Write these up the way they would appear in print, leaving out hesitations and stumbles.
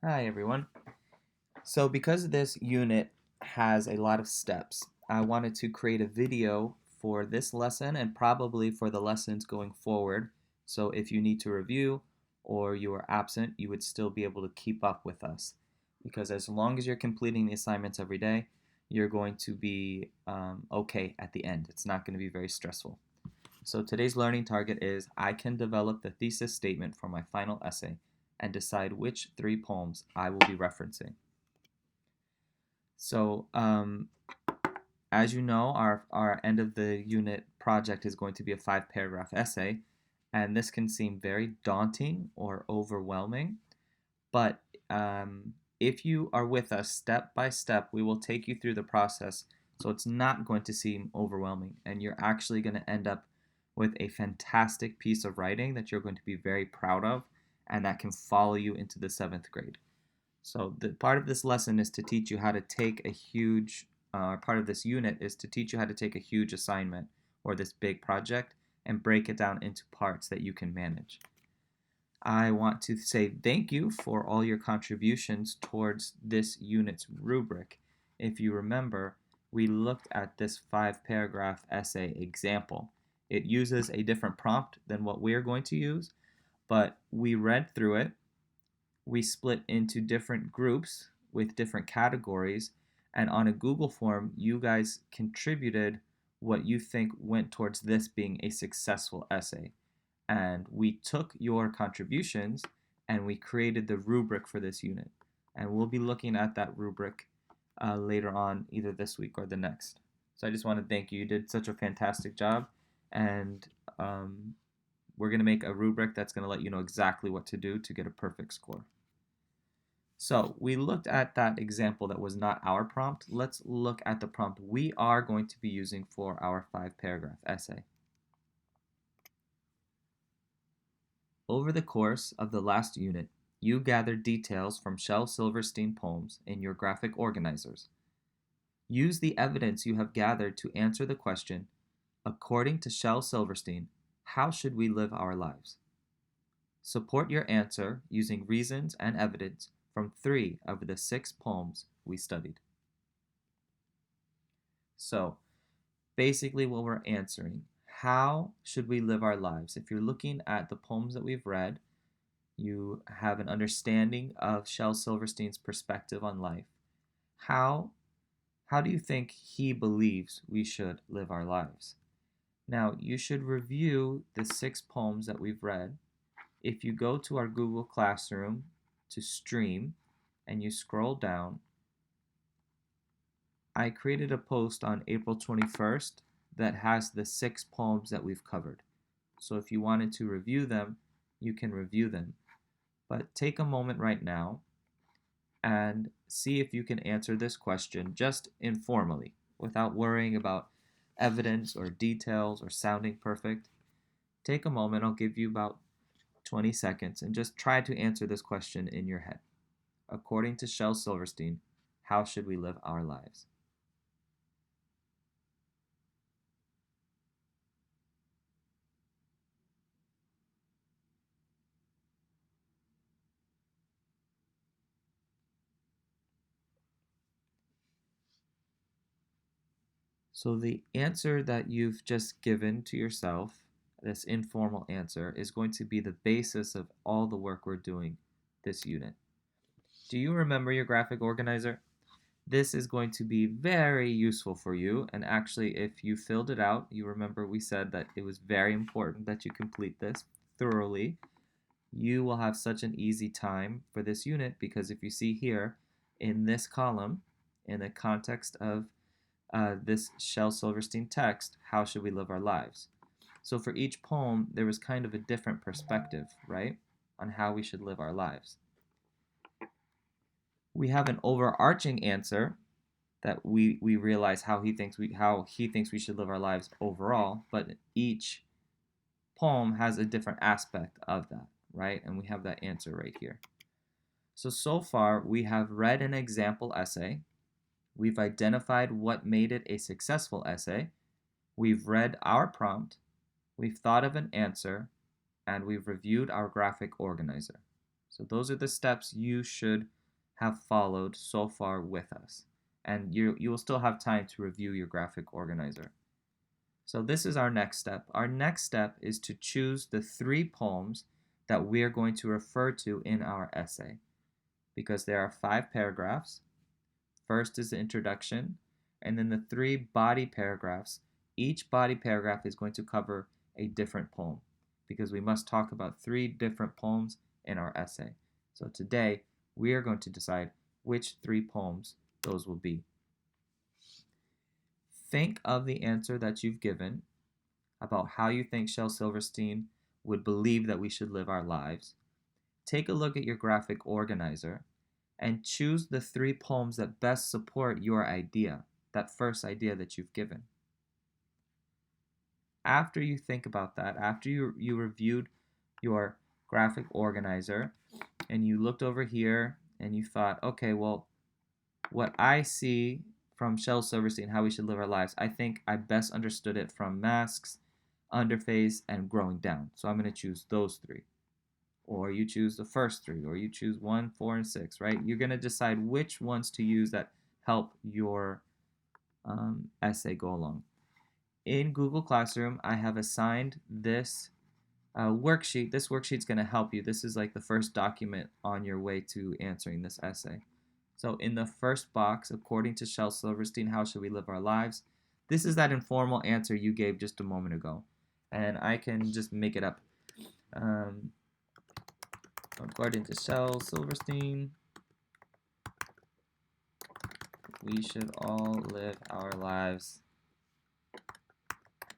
Hi everyone. So because this unit has a lot of steps, I wanted to create a video for this lesson and probably for the lessons going forward. So if you need to review or you are absent, you would still be able to keep up with us. Because as long as you're completing the assignments every day, you're going to be okay at the end. It's not going to be very stressful. So today's learning target is I can develop the thesis statement for my final essay and decide which three poems I will be referencing. So, as you know, our end of the unit project is going to be a 5 paragraph essay, and this can seem very daunting or overwhelming. But if you are with us step by step, we will take you through the process so it's not going to seem overwhelming, and you're actually going to end up with a fantastic piece of writing that you're going to be very proud of and that can follow you into the 7th grade. So the part of this lesson is to teach you how to take a huge, part of this unit is to teach you how to take a huge assignment or this big project and break it down into parts that you can manage. I want to say thank you for all your contributions towards this unit's rubric. If you remember, we looked at this 5 paragraph essay example. It uses a different prompt than what we're going to use, but we read through it, we split into different groups with different categories. And on a Google form, you guys contributed what you think went towards this being a successful essay. And we took your contributions and we created the rubric for this unit. And we'll be looking at that rubric later on, either this week or the next. So I just want to thank you. You did such a fantastic job. And we're going to make a rubric that's going to let you know exactly what to do to get a perfect score. So we looked at that example that was not our prompt. Let's look at the prompt we are going to be using for our 5 paragraph essay. Over the course of the last unit, you gathered details from Shel Silverstein poems in your graphic organizers. Use the evidence you have gathered to answer the question, according to Shel Silverstein, how should we live our lives? Support your answer using reasons and evidence from 3 of the 6 poems we studied. So, basically, what we're answering, how should we live our lives? If you're looking at the poems that we've read, you have an understanding of Shel Silverstein's perspective on life. How, how do you think he believes we should live our lives? Now, you should review the 6 poems that we've read. If you go to our Google Classroom to stream and you scroll down, I created a post on April 21st that has the 6 poems that we've covered. So if you wanted to review them, you can review them. But take a moment right now and see if you can answer this question just informally, without worrying about evidence or details or sounding perfect. Take a moment, I'll give you about 20 seconds, and just try to answer this question in your head. According to Shel Silverstein, how should we live our lives? So the answer that you've just given to yourself, this informal answer, is going to be the basis of all the work we're doing this unit. Do you remember your graphic organizer? This is going to be very useful for you, and actually if you filled it out, you remember we said that it was very important that you complete this thoroughly. You will have such an easy time for this unit because if you see here in this column, in the context of this Shel Silverstein text, how should we live our lives? So for each poem, there was kind of a different perspective, right, on how we should live our lives. We have an overarching answer that we realize how he thinks we should live our lives overall, but each poem has a different aspect of that, right? And we have that answer right here. So far we have read an example essay. We've identified what made it a successful essay. We've read our prompt. We've thought of an answer, and we've reviewed our graphic organizer. So those are the steps you should have followed so far with us. And you will still have time to review your graphic organizer. So this is our next step. Our next step is to choose the 3 poems that we're going to refer to in our essay, because there are 5 paragraphs. First is the introduction, and then the 3 body paragraphs. Each body paragraph is going to cover a different poem, because we must talk about 3 different poems in our essay. So today, we are going to decide which 3 poems those will be. Think of the answer that you've given about how you think Shel Silverstein would believe that we should live our lives. Take a look at your graphic organizer and choose the 3 poems that best support your idea, that first idea that you've given. After you think about that, after you reviewed your graphic organizer and you looked over here and you thought, okay, well, what I see from Shel Silverstein, how we should live our lives, I think I best understood it from Masks, Underface, and Growing Down. So I'm going to choose those 3. Or you choose the first 3, or you choose 1, 4, and 6, right? You're going to decide which ones to use that help your essay go along. In Google Classroom, I have assigned this worksheet. This worksheet's going to help you. This is like the first document on your way to answering this essay. So in the first box, according to Shel Silverstein, how should we live our lives? This is that informal answer you gave just a moment ago. And I can just make it up. According to Shel Silverstein, we should all live our lives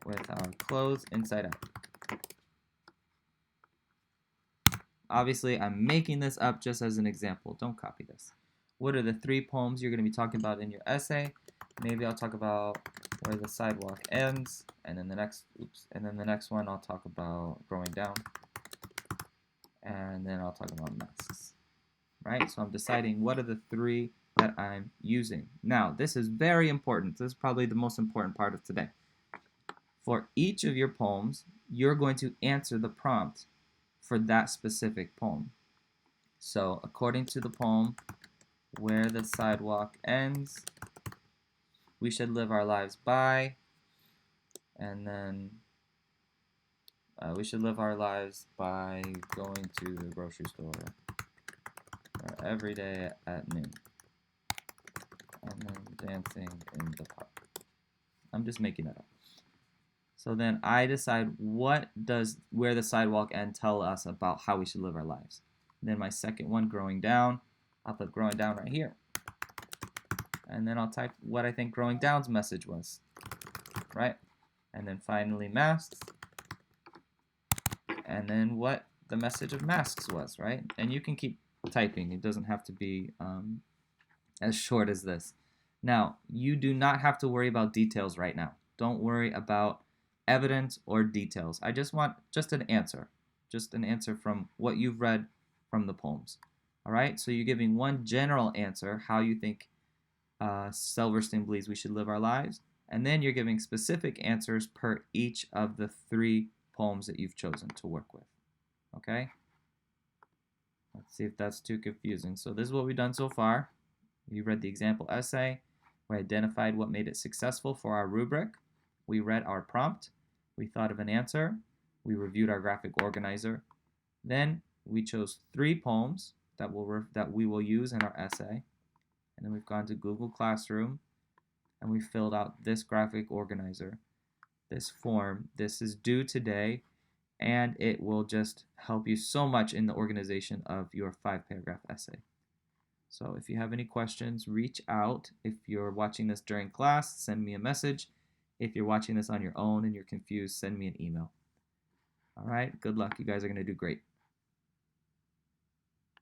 with our clothes inside out. Obviously, I'm making this up just as an example. Don't copy this. What are the 3 poems you're going to be talking about in your essay? Maybe I'll talk about Where the Sidewalk Ends, and then the next one I'll talk about Growing Down, and then I'll talk about Masks. Right? So I'm deciding what are the 3 that I'm using. Now, this is very important. This is probably the most important part of today. For each of your poems, you're going to answer the prompt for that specific poem. So, according to the poem, Where the Sidewalk Ends, we should live our lives by, and then we should live our lives by going to the grocery store every day at noon, and then dancing in the park. I'm just making that up. So then I decide, what does Where the Sidewalk Ends tell us about how we should live our lives? And then my second one, Growing Down, I'll put Growing Down right here. And then I'll type what I think Growing Down's message was, right? And then finally Masks, and then what the message of Masks was, right? And you can keep typing. It doesn't have to be as short as this. Now, you do not have to worry about details right now. Don't worry about evidence or details. I just want an answer from what you've read from the poems. All right, so you're giving one general answer, how you think Silverstein believes we should live our lives, and then you're giving specific answers per each of the 3 poems that you've chosen to work with. Okay? Let's see if that's too confusing. So this is what we've done so far. We read the example essay. We identified what made it successful for our rubric. We read our prompt. We thought of an answer. We reviewed our graphic organizer. Then we chose 3 poems that we will use in our essay. And then we've gone to Google Classroom and we filled out this graphic organizer, this form. This is due today, and it will just help you so much in the organization of your 5-paragraph essay. So if you have any questions, reach out. If you're watching this during class, send me a message. If you're watching this on your own and you're confused, send me an email. All right, good luck. You guys are going to do great.